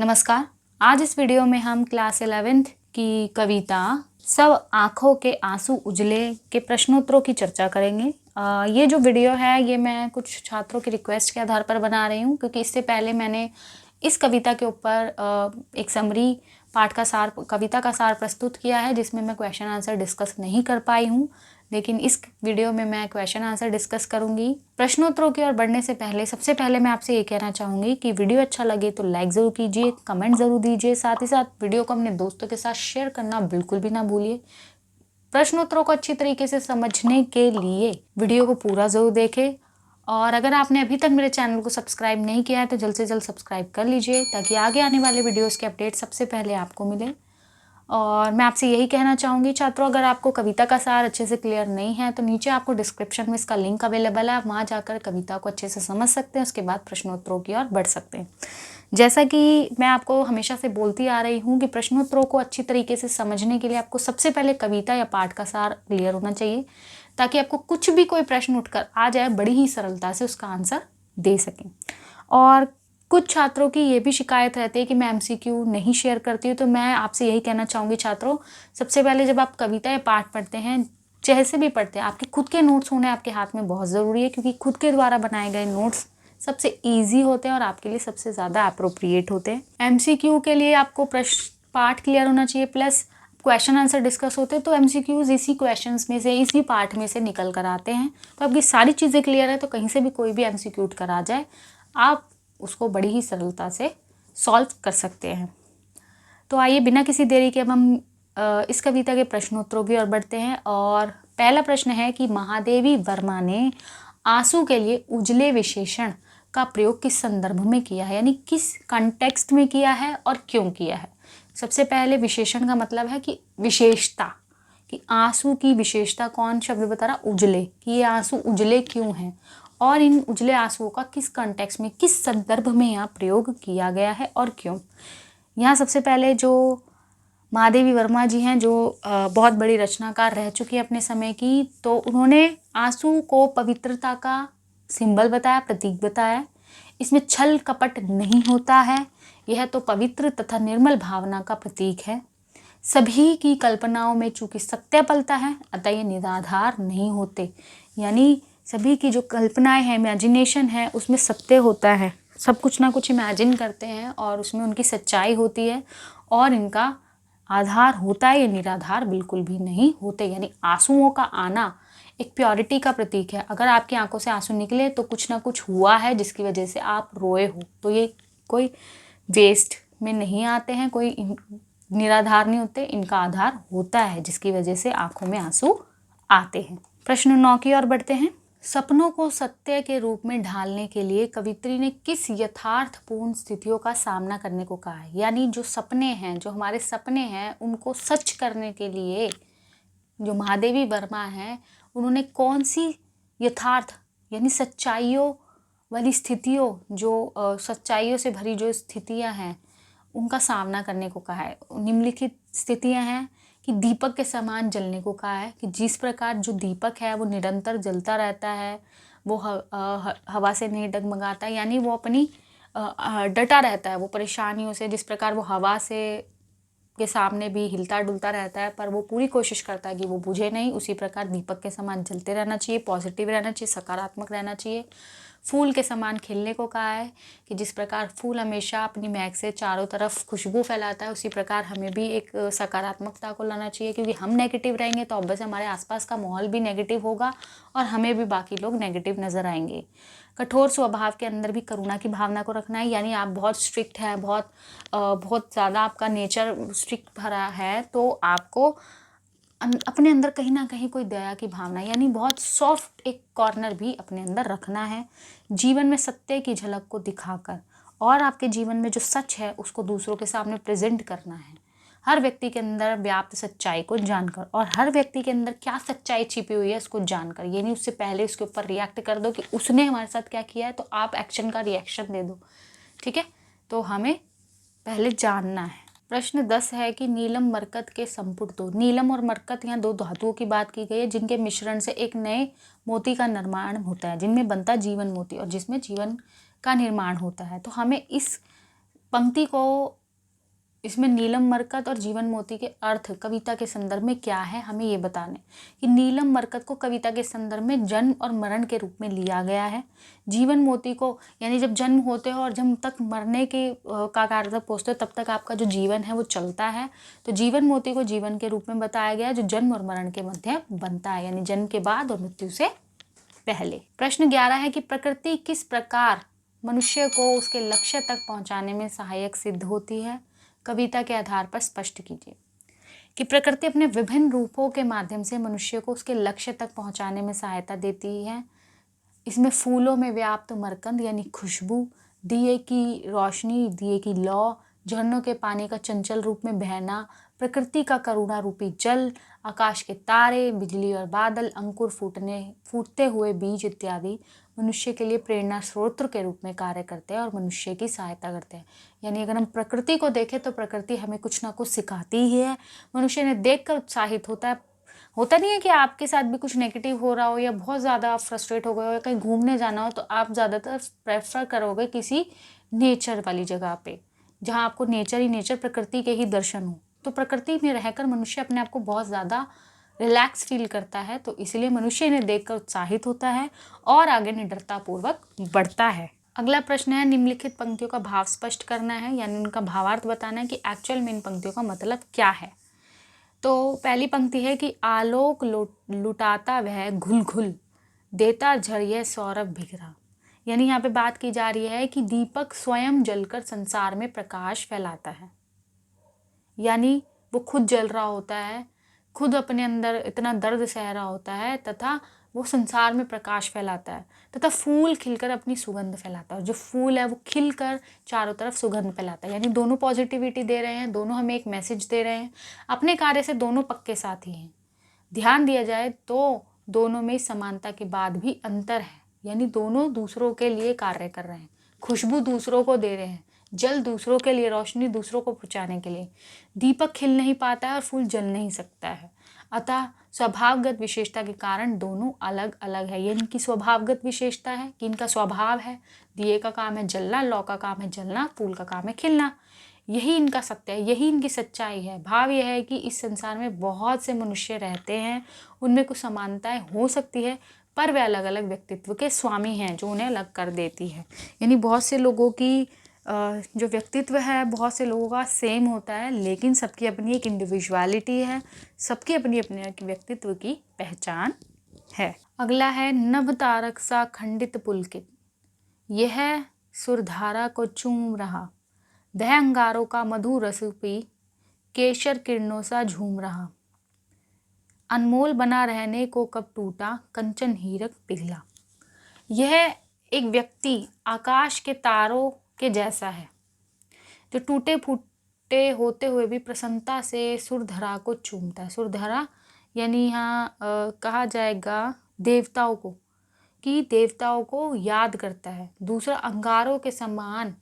नमस्कार। आज इस वीडियो में हम क्लास 11th की कविता सब आँखों के आंसू उजले के प्रश्नोत्तरों की चर्चा करेंगे। ये जो वीडियो है ये मैं कुछ छात्रों की रिक्वेस्ट के आधार पर बना रही हूँ, क्योंकि इससे पहले मैंने इस कविता के ऊपर एक समरी पाठ का सार कविता का सार प्रस्तुत किया है, जिसमें मैं क्वेश्चन आंसर डिस्कस नहीं कर पाई हूँ। लेकिन इस वीडियो में मैं क्वेश्चन आंसर डिस्कस करूंगी। प्रश्नोत्तरों की ओर बढ़ने से पहले सबसे पहले मैं आपसे ये कहना चाहूँगी कि वीडियो अच्छा लगे तो लाइक ज़रूर कीजिए, कमेंट ज़रूर दीजिए, साथ ही साथ वीडियो को अपने दोस्तों के साथ शेयर करना बिल्कुल भी ना भूलिए। प्रश्नोत्तरों को अच्छी तरीके से समझने के लिए वीडियो को पूरा ज़रूर देखें, और अगर आपने अभी तक मेरे चैनल को सब्सक्राइब नहीं किया है तो जल्द से जल्द सब्सक्राइब कर लीजिए, ताकि आगे आने वाले वीडियोज़ के अपडेट सबसे पहले आपको मिले। और मैं आपसे यही कहना चाहूँगी छात्रों, अगर आपको कविता का सार अच्छे से क्लियर नहीं है तो नीचे आपको डिस्क्रिप्शन में इसका लिंक अवेलेबल है, आप वहाँ जाकर कविता को अच्छे से समझ सकते हैं, उसके बाद प्रश्नोत्तरों की ओर बढ़ सकते हैं। जैसा कि मैं आपको हमेशा से बोलती आ रही हूँ कि प्रश्नोत्तरों को अच्छी तरीके से समझने के लिए आपको सबसे पहले कविता या पाठ का सार क्लियर होना चाहिए, ताकि आपको कुछ भी कोई प्रश्न उठकर आ जाए बड़ी ही सरलता से उसका आंसर दे सकें। और कुछ छात्रों की ये भी शिकायत रहती है कि मैं एमसीक्यू नहीं शेयर करती हूँ, तो मैं आपसे यही कहना चाहूँगी छात्रों, सबसे पहले जब आप कविता या पाठ पढ़ते हैं, जैसे भी पढ़ते हैं, आपके खुद के नोट्स होने आपके हाथ में बहुत ज़रूरी है, क्योंकि खुद के द्वारा बनाए गए नोट्स सबसे ईजी होते हैं और आपके लिए सबसे ज़्यादा अप्रोप्रिएट होते हैं। एमसीक्यू के लिए आपको प्रश्न पाठ क्लियर होना चाहिए, प्लस क्वेश्चन आंसर डिस्कस होते हैं, तो एमसीक्यूज इसी क्वेश्चंस में से, इसी पार्ट में से निकल कर आते हैं। तो आपकी सारी चीज़ें क्लियर है तो कहीं से भी कोई भी एमसीक्यू उठ कर आ जाए, आप उसको बड़ी ही सरलता से सॉल्व कर सकते हैं। तो आइए बिना किसी देरी के अब हम इस कविता के प्रश्नोत्तरों की ओर बढ़ते हैं। और पहला प्रश्न है कि महादेवी वर्मा ने आंसू के लिए उजले विशेषण का प्रयोग किस संदर्भ में किया है, यानी किस कॉन्टेक्स्ट में किया है और क्यों किया है। सबसे पहले विशेषण का मतलब है कि विशेषता, कि आंसू की विशेषता कौन शब्द बता रहा, उजले, कि ये आंसू उजले क्यों हैं और इन उजले आंसुओं का किस कॉन्टेक्स्ट में, किस संदर्भ में यहाँ प्रयोग किया गया है और क्यों। यहाँ सबसे पहले जो महादेवी वर्मा जी हैं, जो बहुत बड़ी रचनाकार रह चुकी है अपने समय की, तो उन्होंने आंसू को पवित्रता का सिंबल बताया, प्रतीक बताया। इसमें छल कपट नहीं होता है, यह तो पवित्र तथा निर्मल भावना का प्रतीक है। सभी की कल्पनाओं में चूंकि सत्य पलता है, अतः ये निराधार नहीं होते, यानी सभी की जो कल्पनाएं हैं, इमेजिनेशन है, उसमें सत्य होता है। सब कुछ ना कुछ इमेजिन करते हैं और उसमें उनकी सच्चाई होती है और इनका आधार होता है, ये निराधार बिल्कुल भी नहीं होते। यानी आंसुओं का आना एक प्योरिटी का प्रतीक है। अगर आपकी आंखों से आंसू निकले तो कुछ ना कुछ हुआ है जिसकी वजह से आप रोए हो, तो ये कोई वेस्ट में नहीं आते हैं, कोई निराधार नहीं होते, इनका आधार होता है जिसकी वजह से आंखों में आंसू आते हैं। प्रश्न 9 की ओर बढ़ते हैं। सपनों को सत्य के रूप में ढालने के लिए कवित्री ने किस यथार्थपूर्ण स्थितियों का सामना करने को कहा है, यानी जो सपने हैं, जो हमारे सपने हैं, उनको सच करने के लिए जो महादेवी वर्मा हैं, उन्होंने कौन सी यथार्थ यानी सच्चाइयों वाली स्थितियों, जो सच्चाइयों से भरी जो स्थितियां हैं, उनका सामना करने को कहा है। निम्नलिखित स्थितियां हैं कि दीपक के समान जलने को कहा है, कि जिस प्रकार जो दीपक है वो निरंतर जलता रहता है, वो हवा से नहीं डगमगाता, यानी वो अपनी डटा रहता है वो परेशानियों से। जिस प्रकार वो हवा से के सामने भी हिलता डुलता रहता है पर वो पूरी कोशिश करता है कि वो बुझे नहीं, उसी प्रकार दीपक के समान जलते रहना चाहिए, पॉजिटिव रहना चाहिए, सकारात्मक रहना चाहिए। फूल के समान खिलने को कहा है, कि जिस प्रकार फूल हमेशा अपनी महक से चारों तरफ खुशबू फैलाता है, उसी प्रकार हमें भी एक सकारात्मकता को लाना चाहिए, क्योंकि हम नेगेटिव रहेंगे तो ऑब्वियस हमारे आसपास का माहौल भी नेगेटिव होगा और हमें भी बाकी लोग नेगेटिव नज़र आएंगे। कठोर स्वभाव के अंदर भी करुणा की भावना को रखना है, यानी आप बहुत स्ट्रिक्ट हैं, बहुत ज़्यादा आपका नेचर स्ट्रिक्ट भरा है, तो आपको अपने अंदर कहीं ना कहीं कोई दया की भावना, यानी बहुत सॉफ्ट एक कॉर्नर भी अपने अंदर रखना है। जीवन में सत्य की झलक को दिखाकर और आपके जीवन में जो सच है उसको दूसरों के सामने प्रेजेंट करना है, हर व्यक्ति के अंदर व्याप्त सच्चाई को जानकर, और हर व्यक्ति के अंदर क्या सच्चाई छिपी हुई है उसको जानकर। ये नहीं उससे पहले उसके ऊपर रिएक्ट कर दो कि उसने हमारे साथ क्या किया है, तो आप एक्शन का रिएक्शन दे दो, ठीक है। तो हमें पहले जानना है। प्रश्न 10 है कि नीलम मरकत के संपुट दो। नीलम और मरकत, यहाँ दो धातुओं की बात की गई है जिनके मिश्रण से एक नए मोती का निर्माण होता है, जिनमें बनता जीवन मोती और जिसमें जीवन का निर्माण होता है। तो हमें इस पंक्ति को, इसमें नीलम मरकत और जीवन मोती के अर्थ कविता के संदर्भ में क्या है, हमें ये बताने कि नीलम मरकत को कविता के संदर्भ में जन्म और मरण के रूप में लिया गया है। जीवन मोती को यानी जब जन्म होते हो और जब तक मरने के का कार्य तक पहुँचते हो तब तक आपका जो जीवन है वो चलता है, तो जीवन मोती को जीवन के रूप में बताया गया है जो जन्म और मरण के मध्य बनता है, यानी जन्म के बाद और मृत्यु से पहले। प्रश्न 11 है कि प्रकृति किस प्रकार मनुष्य को उसके लक्ष्य तक पहुँचाने में सहायक सिद्ध होती है, कविता के आधार पर स्पष्ट कीजिए। कि प्रकृति अपने विभिन्न रूपों के माध्यम से मनुष्य को उसके लक्ष्य तक पहुंचाने में सहायता देती है। इसमें फूलों में व्याप्त मरकंद यानी खुशबू, दिए की रोशनी, दिए की लौ, झरनों के पानी का चंचल रूप में बहना, प्रकृति का करुणा रूपी जल, आकाश के तारे, बिजली और बादल, अंकुर फूटते हुए बीज इत्यादि मनुष्य के लिए प्रेरणा स्रोत के रूप में कार्य करते हैं और मनुष्य की सहायता करते हैं। यानी अगर हम प्रकृति को देखें तो प्रकृति हमें कुछ ना कुछ सिखाती ही है। मनुष्य ने देखकर उत्साहित होता है। होता नहीं है कि आपके साथ भी कुछ नेगेटिव हो रहा हो या बहुत ज़्यादा आप फ्रस्ट्रेट हो गए हो या कहीं घूमने जाना हो तो आप ज़्यादातर प्रेफर करोगे किसी नेचर वाली जगह पे, जहाँ आपको नेचर ही नेचर, प्रकृति के ही दर्शन हो। तो प्रकृति में रहकर मनुष्य अपने आप को बहुत ज़्यादा रिलैक्स फील करता है, तो इसलिए मनुष्य इन्हें देखकर उत्साहित होता है और आगे निडरतापूर्वक बढ़ता है। अगला प्रश्न है, निम्नलिखित पंक्तियों का भाव स्पष्ट करना है, यानी उनका भावार्थ बताना है कि एक्चुअल में इन पंक्तियों का मतलब क्या है। तो पहली पंक्ति है कि आलोक लुटाता वह घुल घुल, देता झरिये सौरभ बिखरा। यानी यहाँ पे बात की जा रही है कि दीपक स्वयं जलकर संसार में प्रकाश फैलाता है, यानी वो खुद जल रहा होता है, खुद अपने अंदर इतना दर्द सह रहा होता है तथा वो संसार में प्रकाश फैलाता है, तथा फूल खिलकर अपनी सुगंध फैलाता है। जो फूल है वो खिलकर चारों तरफ सुगंध फैलाता है, यानी दोनों पॉजिटिविटी दे रहे हैं, दोनों हमें एक मैसेज दे रहे हैं। अपने कार्य से दोनों पक्के साथी हैं। ध्यान दिया जाए तो दोनों में समानता के बाद भी अंतर है, यानी दोनों दूसरों के लिए कार्य कर रहे हैं। खुशबू दूसरों को दे रहे हैं, जल दूसरों के लिए, रोशनी दूसरों को पहुँचाने के लिए। दीपक खिल नहीं पाता है और फूल जल नहीं सकता है, अतः स्वभावगत विशेषता के कारण दोनों अलग अलग है। ये इनकी स्वभावगत विशेषता है कि इनका स्वभाव है, दिए का काम है जलना, लौ का काम है जलना, फूल का काम है खिलना। यही इनका सत्य है, यही इनकी सच्चाई है। भाव यह है कि इस संसार में बहुत से मनुष्य रहते हैं, उनमें कुछ समानताएं हो सकती है, पर वे अलग अलग व्यक्तित्व के स्वामी हैं जो उन्हें अलग कर देती है। यानी बहुत से लोगों की जो व्यक्तित्व है बहुत से लोगों का सेम होता है, लेकिन सबकी अपनी एक इंडिविजुअलिटी है, सबकी अपनी अपनी एक व्यक्तित्व की पहचान है। अगला है, नभ तारक सा खंडित पुलकित, यह सुरधारा को चूम रहा, वह अंगारों का मधु रस पी, केशर किरणों सा झूम रहा, अनमोल बना रहने को कब टूटा, कंचन हीरक पिघला। यह एक व्यक्ति आकाश के तारों के जैसा है, जो टूटे फूटे होते हुए भी प्रसन्नता से सुरधरा को चूमता है। सुरधरा यानी यहाँ कहा जाएगा देवताओं को, कि देवताओं को याद करता है। दूसरा, अंगारों के समान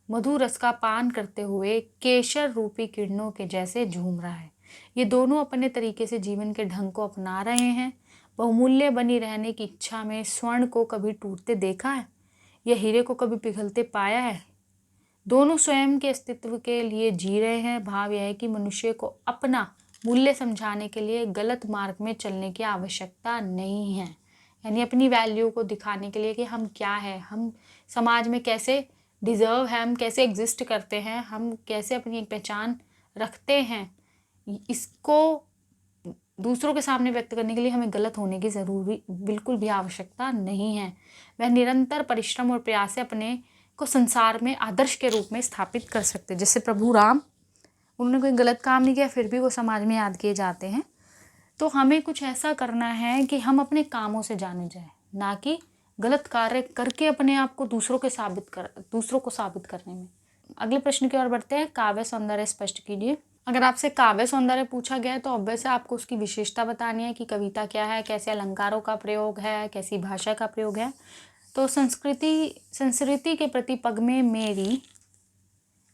मधु रस का पान करते हुए केशर रूपी किरणों के जैसे झूम रहा है। ये दोनों अपने तरीके से जीवन के ढंग को अपना रहे हैं। बहुमूल्य बनी रहने की इच्छा में स्वर्ण को कभी टूटते देखा है या हीरे को कभी पिघलते पाया है? दोनों स्वयं के अस्तित्व के लिए जी रहे हैं। भाव यह है कि मनुष्य को अपना मूल्य समझाने के लिए गलत मार्ग में चलने की आवश्यकता नहीं है, यानी अपनी वैल्यू को दिखाने के लिए कि हम क्या है, हम समाज में कैसे डिज़र्व है, हम कैसे एग्जिस्ट करते हैं, हम कैसे अपनी एक पहचान रखते हैं, इसको दूसरों के सामने व्यक्त करने के लिए हमें गलत होने की ज़रूरी बिल्कुल भी आवश्यकता नहीं है। वह निरंतर परिश्रम और प्रयास से अपने को संसार में आदर्श के रूप में स्थापित कर सकते। जैसे प्रभु राम, उन्होंने कोई गलत काम नहीं किया फिर भी वो समाज में याद किए जाते हैं। तो हमें कुछ ऐसा करना है कि हम अपने कामों से जाने जाएं, ना कि गलत कार्य करके अपने आप को दूसरों को साबित करने में। अगले प्रश्न की ओर बढ़ते हैं, काव्य सौंदर्य स्पष्ट कीजिए। अगर आपसे काव्य सौंदर्य पूछा गया है तो ऑब्वियस है आपको उसकी विशेषता बतानी है कि कविता क्या है, कैसे अलंकारों का प्रयोग है, कैसी भाषा का प्रयोग है। तो संस्कृति के प्रति पग में मेरी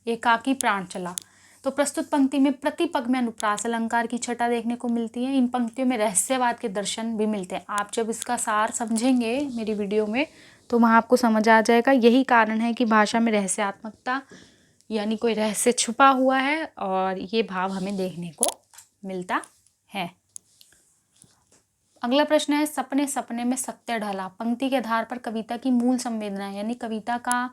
एकाकी प्राण चला। तो प्रस्तुत पंक्ति में प्रति पग में अनुप्रास अलंकार की छटा देखने को मिलती है। इन पंक्तियों में रहस्यवाद के दर्शन भी मिलते हैं। आप जब इसका सार समझेंगे मेरी वीडियो में तो वहाँ आपको समझ आ जाएगा। यही कारण है कि भाषा में रहस्यात्मकता यानी कोई रहस्य छुपा हुआ है और ये भाव हमें देखने को मिलता है। अगला प्रश्न है, सपने सपने में सत्य ढला। पंक्ति के आधार पर कविता की मूल संवेदना यानी कविता का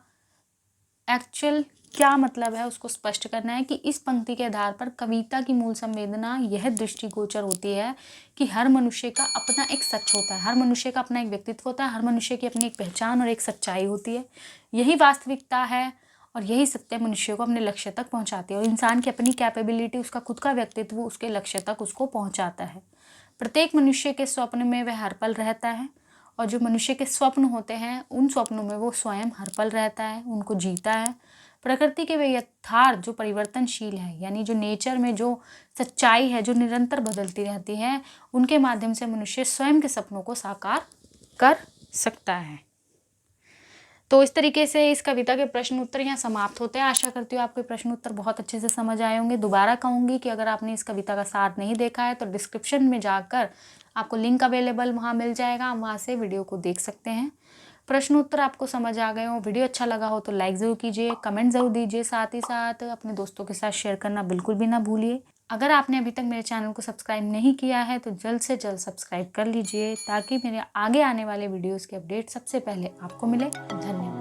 एक्चुअल क्या मतलब है उसको स्पष्ट करना है कि इस पंक्ति के आधार पर कविता की मूल संवेदना यह दृष्टिगोचर होती है कि हर मनुष्य का अपना एक सच होता है, हर मनुष्य का अपना एक व्यक्तित्व होता है, हर मनुष्य की अपनी एक पहचान और एक सच्चाई होती है। यही वास्तविकता है और यही सत्य मनुष्य को अपने लक्ष्य तक पहुंचाती है और इंसान की अपनी कैपेबिलिटी, उसका खुद का व्यक्तित्व उसके लक्ष्य तक उसको पहुंचाता है। प्रत्येक मनुष्य के स्वप्न में वह हर पल रहता है और जो मनुष्य के स्वप्न होते हैं उन स्वप्नों में वो स्वयं हर पल रहता है, उनको जीता है। प्रकृति के वे यथार्थ जो परिवर्तनशील है यानी जो नेचर में जो सच्चाई है जो निरंतर बदलती रहती है, उनके माध्यम से मनुष्य स्वयं के सपनों को साकार कर सकता है। तो इस तरीके से इस कविता के प्रश्न उत्तर यहाँ समाप्त होते हैं। आशा करती हूँ आपके प्रश्न उत्तर बहुत अच्छे से समझ आए होंगे। दोबारा कहूँगी कि अगर आपने इस कविता का सार नहीं देखा है तो डिस्क्रिप्शन में जाकर आपको लिंक अवेलेबल वहाँ मिल जाएगा, आप वहाँ से वीडियो को देख सकते हैं। प्रश्न उत्तर आपको समझ आ गए हो, वीडियो अच्छा लगा हो तो लाइक ज़रूर कीजिए, कमेंट ज़रूर दीजिए, साथ ही साथ अपने दोस्तों के साथ शेयर करना बिल्कुल भी ना भूलिए। अगर आपने अभी तक मेरे चैनल को सब्सक्राइब नहीं किया है तो जल्द से जल्द सब्सक्राइब कर लीजिए ताकि मेरे आगे आने वाले वीडियोज़ के अपडेट सबसे पहले आपको मिले। धन्यवाद।